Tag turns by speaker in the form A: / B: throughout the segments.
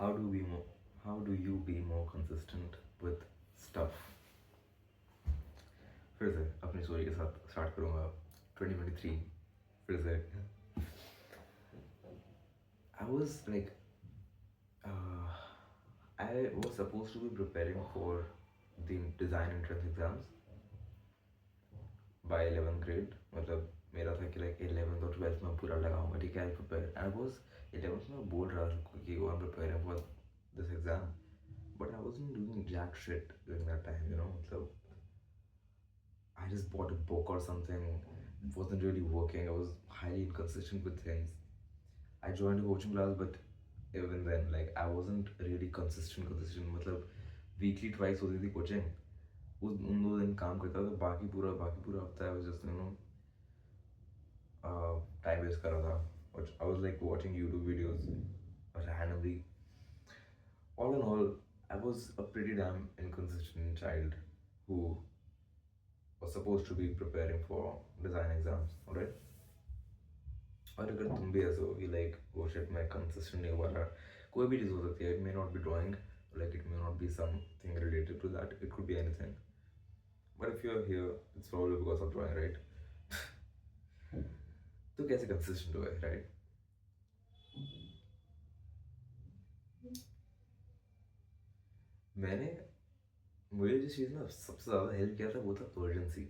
A: how do we more how do you be more consistent with stuff? फिर से अपनी story के साथ स्टार्ट करूँगा 2023 फिर से I was like uh, I was supposed to be preparing for the design entrance exams by 11th grade. मतलब मेरा था कि like 11th और 12th में पूरा लगाऊंगा, ठीक है, I'll prepare. I was 11th में बोल रहा था कि I'm preparing for this exam, but I wasn't doing jack shit during that time, you know. मतलब I just bought a book or something. It wasn't really working. I was highly inconsistent with things. I joined a coaching class, but even then, like I wasn't really consistent. मतलब weekly twice होती थी coaching. उस उन 2 दिन काम करता था, बाकी पूरा हफ्ता I was just time waste कर रहा था. I was like watching YouTube videos randomly. All in all, I was a pretty damn inconsistent child who was supposed to be preparing for design exams, alright? और अगर तुम भी ऐसे हो कि लाइक वो शिट मैं कंसिस्टेंट नहीं हो पा रहा, कोई भी चीज़ हो सकती है, it may not be drawing, like it may not be something related to that, it could be anything, but if you are here it's probably because of drawing, right? तो कैसे कंसिस्टेंट हुए, राइट? मैंने मुझे जिस चीज़ ने सबसे ज़्यादा help किया था वो था अर्जेंसी,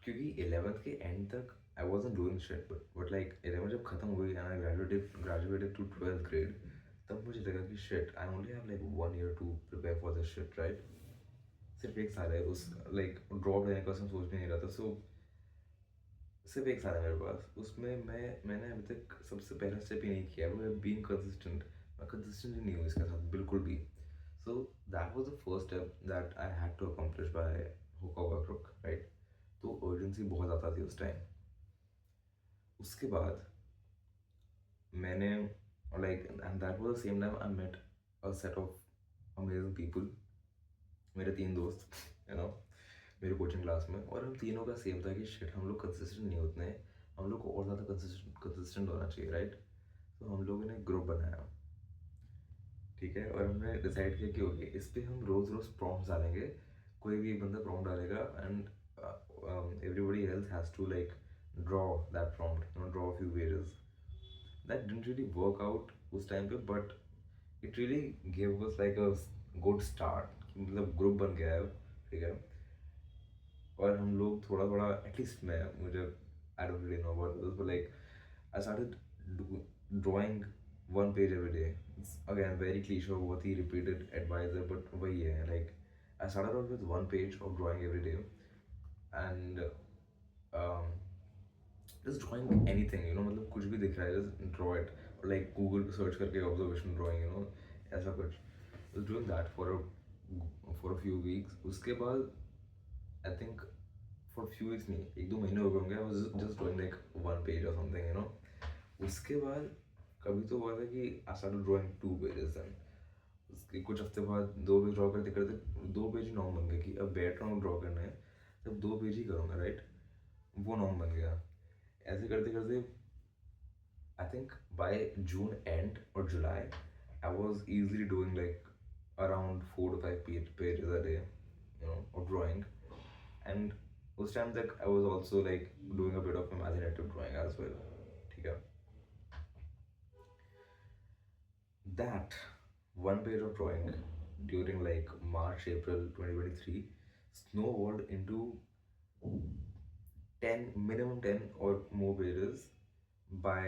A: क्योंकि 11th के एंड तक I wasn't doing shit, but like 11th जब खत्म हुई and I graduated to 12th grade, तब मुझे लगा कि shit I only have like 1 year to prepare for this shit, right? सिर्फ एक साल है उस लाइक ड्रॉप लेने का सोच भी नहीं रहा था, सो सिर्फ एक साल है मेरे पास, उसमें मैंने अभी तक सबसे पहला स्टेप ही नहीं किया, वो है बीइंग कंसिस्टेंट. मैं कंसिस्टेंट ही नहीं हूँ इसके साथ बिल्कुल भी. So that was the first step that I had to accomplish by hook or crook, right? तो अर्जेंसी बहुत ज़्यादा थी उस टाइम. उसके बाद मैंने like and that was the same time I met a set of amazing people, मेरे 3 दोस्त, यू नो, मेरे कोचिंग क्लास में, और हम तीनों का सेम था कि शिट हम लोग कंसिस्टेंट नहीं होते हैं, हम लोग को और ज़्यादा कंसिस्टेंट होना चाहिए, राइट? तो हम लोगों ने ग्रुप बनाया, ठीक है, और हमने डिसाइड किया कि ओके इस पर हम रोज़ रोज़ प्रॉम्प्ट्स डालेंगे, कोई भी एक बंदा प्रॉम्प्ट डालेगा and everybody else has to like draw that prompt, you know, draw a few pages. That didn't really work out उस टाइम पे, but it really gave us like a good start, मतलब group बन गया है, ठीक है, और हम लोग थोड़ा थोड़ा एटलीस्ट मैं मुझे I don't really know about this, but like I started drawing 1 page every day. It's again very cliche, बहुत ही repeated advice है, but वही है, like I started out with 1 page of drawing every day and um, just drawing anything, you know, मतलब कुछ भी दिख रहा है just draw it, or like Google पे search करके observation drawing, you know, ऐसा कुछ. was doing that for a few weeks. उसके बाद I think for a few weeks नहीं, 1-2 महीने हो गए होंगे, I was just drawing like 1 page or something, you know. उसके बाद कभी तो हुआ था कि I started drawing 2 pages and उसके कुछ हफ्ते बाद 2 पेज ड्रॉ करते करते 2 पेज ही नॉर्म बन गया कि अब बैठ रहा हूँ ड्रॉ करना है तब 2 पेज ही करूँगा, राइट? वो नॉर्म बन गया. ऐसे करते करते I think by June end or July I was easily doing like around 4 to 5 pages a day, you know, of drawing. And उस टाइम तक I was also like doing a bit of imaginative drawing as well, ठीक है. That 1 page of drawing during like March April 2023 snowballed into 10 or more pages by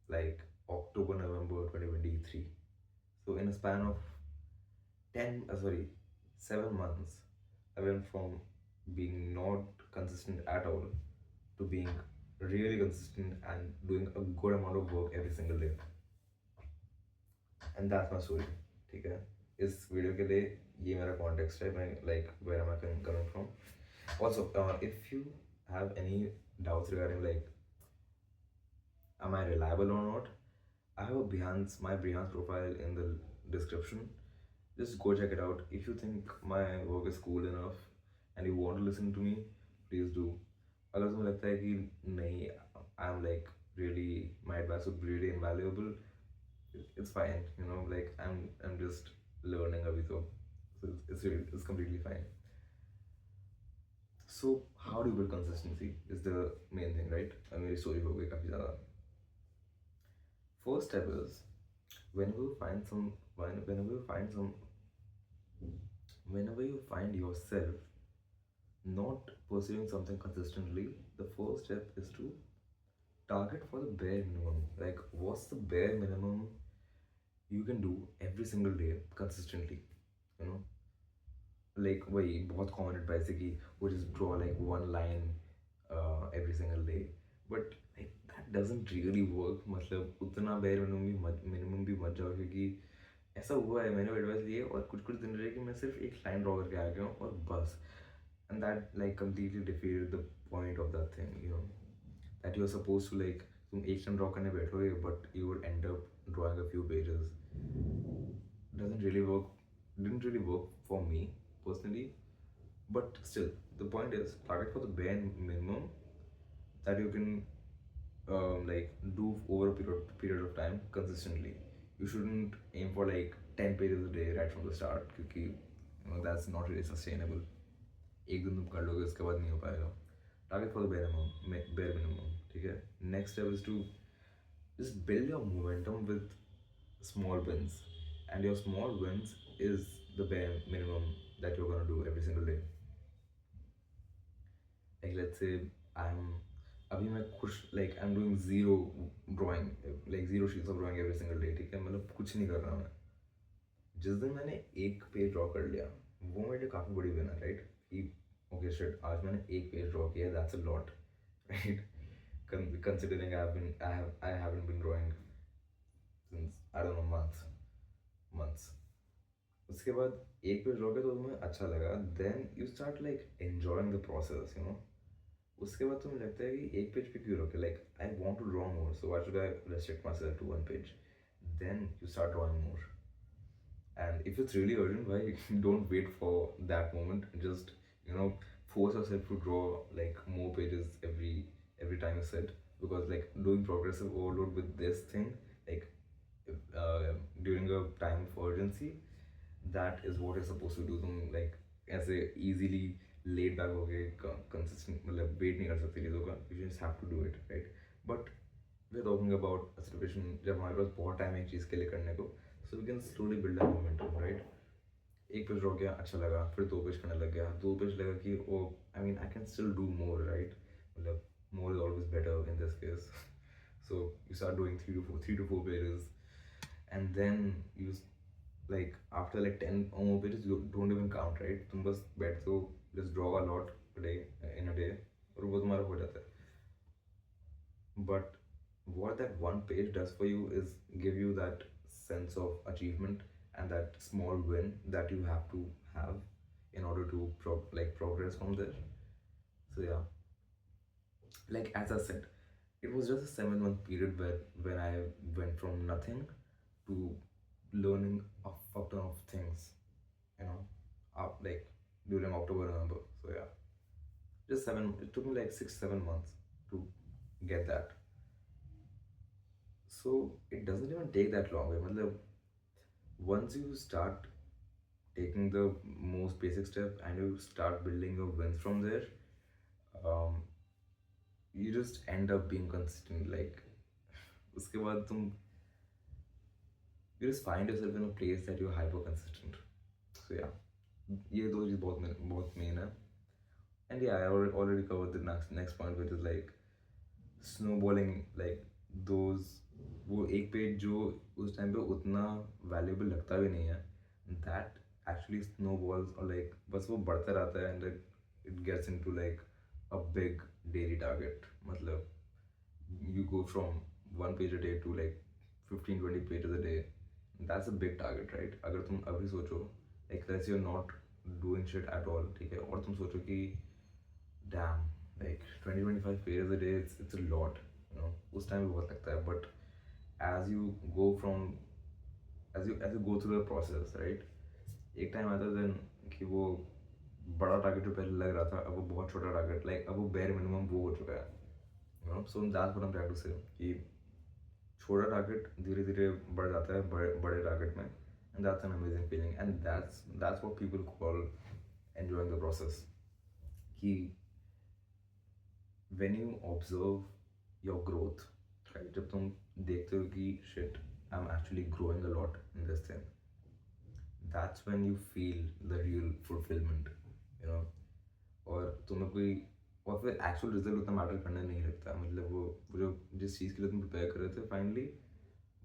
A: like October November 2023. So in a span of 7 months, I went from being not consistent at all to being really consistent and doing a good amount of work every single day. And that's my story, ठीक है. इस video के लिए ये मेरा context है, मैं like where am I coming from. Also, if you have any doubts regarding like am I reliable or not, I have my Behance profile in the description. Just go check it out. If you think my work is cool enough and you want to listen to me, please do. अगर तुम्हें लगता है कि नहीं, I am like really, my advice would be really invaluable, it's fine, you know, like I'm just learning abhi to, so it's completely fine. So how do you build consistency is the main thing, right? I mean, story हो गई काफी ज़्यादा. First step is whenever you find some whenever you find some whenever you find yourself not pursuing something consistently, the first step is to target for the bare minimum. Like, what's the bare minimum you can do every single day consistently? You know, like वही बहुत common advice है कि वो just draw like one line every single day, but like that doesn't really work. मतलब उतना bare minimum भी मत जाओ, क्योंकि ऐसा हुआ है, मैंने एडवाइस ली है और कुछ कुछ दिन रहे कि मैं सिर्फ एक लाइन ड्रॉ करके आ गया हूँ और बस. And that like completely defeated the point of that thing, you know, that you're supposed to like तुम एक टाइम ड्रॉ करने बैठोगे but you would end up drawing a few pages. Doesn't really work, didn't really work for me personally. But still, the point is target for the bare minimum that you can like do over a period of time consistently. You shouldn't aim for like 10 pages a day right from the start, because you know that's not really sustainable. एक दिन तुम कर लोगे, उसके बाद नहीं हो पाएगा. Target for the bare minimum. ठीक है. Next step is to just build your momentum with small wins, and your small wins is the bare minimum that you're gonna do every single day. Like let's say I'm अभी मैं खुश, like I'm doing zero drawing, like zero sheets of drawing every single day. ठीक है, मतलब कुछ नहीं कर रहा मैं. जिस दिन मैंने एक पेज ड्रॉ कर लिया, वो मेरे लिए काफ़ी बड़ी विन है, राइट? कि ओके शिट, आज मैंने एक पेज ड्रॉ किया, that's a lot, right? Considering I haven't been drawing since I don't know months. उसके बाद एक पेज ड्रॉ किया तो तुम्हें अच्छा लगा, then you start like enjoying the process, you know. उसके बाद तुम्हें लगता है कि एक पेज पे क्यों रोके, like I want to draw more, so why should I restrict myself to one page. Then you start drawing more. And if it's really urgent, why don't wait for that moment, just you know force yourself to draw like more pages every time you sit, because like doing progressive overload with this thing, like during a time of urgency, that is what you're supposed to do. तुम like ऐसे easily laid back हो गए, consistent मतलब wait नहीं कर सकते चीज़ों का, you just have to do it, right? But we're talking about a situation जब हमारे पास बहुत टाइम है एक चीज़ के लिए करने को, so we can slowly build up momentum, right? एक पेज ड्रॉ किया, अच्छा लगा, फिर दो पेज करने लग गया, दो पेज लगा कि oh I mean I can still do more, right? मतलब more is always better in this case. So you start doing 3 to 4 pages, and then you like after like 10 or more pages you don't even count, right? तुम बस बैठते हो, just draw a lot a day, in a day, और वो तुम्हारा हो जाता है. But what that one page does for you is give you that sense of achievement and that small win that you have to have in order to progress from there. So yeah, like as I said, it was just a 7 month period where when I went from nothing to learning a fuck ton of things, you know, up like during October, November. So yeah, just seven. It took me like 6 7 months to get that. So it doesn't even take that long. मतलब once you start taking the most basic step and you start building your wins from there, um, you just end up being consistent. Like उसके बाद तुम you just find yourself in a place that you're hyper consistent. So yeah, ये दो चीज़ बहुत main है. And yeah, I already covered the next point, which is like snowballing, like those वो एक page जो उस टाइम पे उतना वैल्यूबल लगता भी नहीं है, दैट एक्चुअली snowballs, और like बस वो बढ़ता रहता है, and like it gets into like a big daily target. मतलब you go from one page a day to like 15 20 pages a day. That's a big target, right? अगर तुम अभी सोचो like let's say you're not doing shit at all, ठीक है, और तुम सोचो कि damn, like 20 25 pages a day, it's a lot, you know. उस टाइम भी बहुत लगता है, but as you go from as you go through the process, right, एक टाइम आता है then कि वो बड़ा टारगेट जो पहले लग रहा था, अब वो बहुत छोटा टारगेट, लाइक अब वो bare minimum वो हो चुका है, you know. So that's what I'm trying to say कि छोटा टारगेट धीरे धीरे बढ़ जाता है बड़े बड़े टारगेट में, and that's an amazing feeling, and that's what people call enjoying the process. कि when you observe your growth, right, जब तुम देखते हो कि shit, I'm actually growing a lot in this thing, that's when you feel the real fulfillment, you know। और तुम्हें कोई, और फिर एक्चुअल रिजल्ट उतना मैटर करने नहीं लगता, मतलब वो जो जिस चीज़ के लिए तुम प्रिपेयर कर रहे थे फाइनली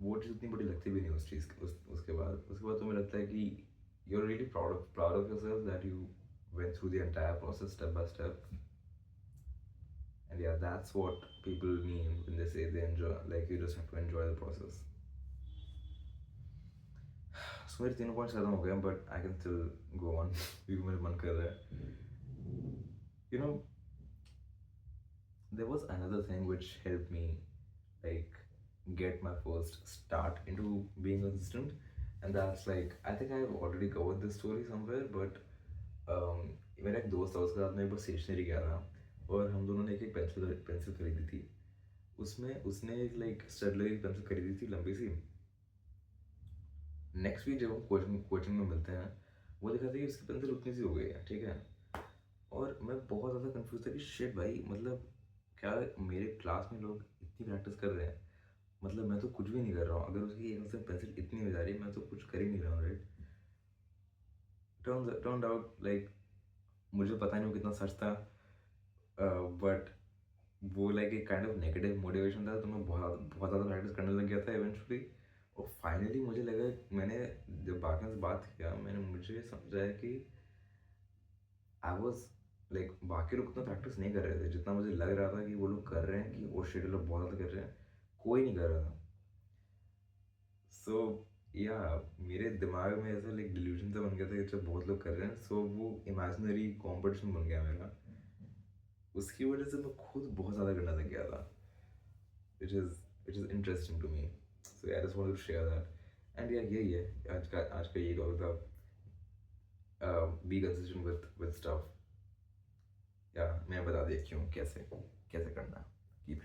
A: वो चीज़ उतनी बड़ी लगती भी नहीं उस चीज़ उसके बाद तुम्हें लगता है कि you are really proud of yourself that you went through the entire process step by step. And yeah, that's what people mean when they say they enjoy, like you just have to enjoy the process. So मेरे तीनों points खत्म हो गए, but I can still go on क्योंकि मेरा मन कर रहा है। You know, there was another thing which helped me like get my first start into being consistent, and that's like I think I've already covered this story somewhere, but मेरा एक दोस्त था, उसके साथ मैं एक बार स्टेशनरी गया था और हम दोनों ने एक एक पेंसिल खरीदी थी। उसमें उसने एक लाइक स्टेडलर की पेंसिल खरीदी थी लंबी सी। नेक्स्ट वीक जब हम कोचिंग में मिलते हैं वो दिखा था कि उसकी पेंसिल उतनी सी हो गई है, ठीक है। और मैं बहुत ज़्यादा कंफ्यूज था कि शिट भाई, मतलब क्या मेरे क्लास में लोग इतनी प्रैक्टिस कर रहे हैं, मतलब मैं तो कुछ भी नहीं कर रहा हूँ। अगर उसकी एक से पेंसिल इतनी हो जा रही है, मैं तो कुछ कर ही नहीं रहा हूँ, राइट। टर्न आउट लाइक मुझे पता नहीं वो कितना सच था, बट वो लाइक एक काइंड ऑफ नेगेटिव मोटिवेशन था, तो मैं बहुत बहुत ज़्यादा प्रैक्टिस करने लग गया था इवेंचुअली। और फाइनली मुझे लगा, मैंने जब बाकियों से बात किया, मुझे समझा है कि आई वॉज लाइक बाकी लोग उतना प्रैक्टिस नहीं कर रहे थे जितना मुझे लग रहा था कि वो लोग कर रहे हैं, कि वो शेड्यूल लोग बहुत ज़्यादा कर रहे हैं, कोई नहीं कर रहा था। सो या मेरे दिमाग में ऐसा लाइक डिल्यूजन सा बन गया था कि जब बहुत लोग कर रहे हैं, सो वो इमेजिनरी कॉम्पिटिशन बन गया मेरा। उसकी वजह से मैं खुद बहुत ज़्यादा करने लग गया था, which is interesting to me. So yeah, I just wanted to share that. And yeah, यही है आज का यही टॉपिक था, बी कंसिस्टेंट विद स्टफ। या मैं बता दिया क्यों, कैसे कैसे करना, कीप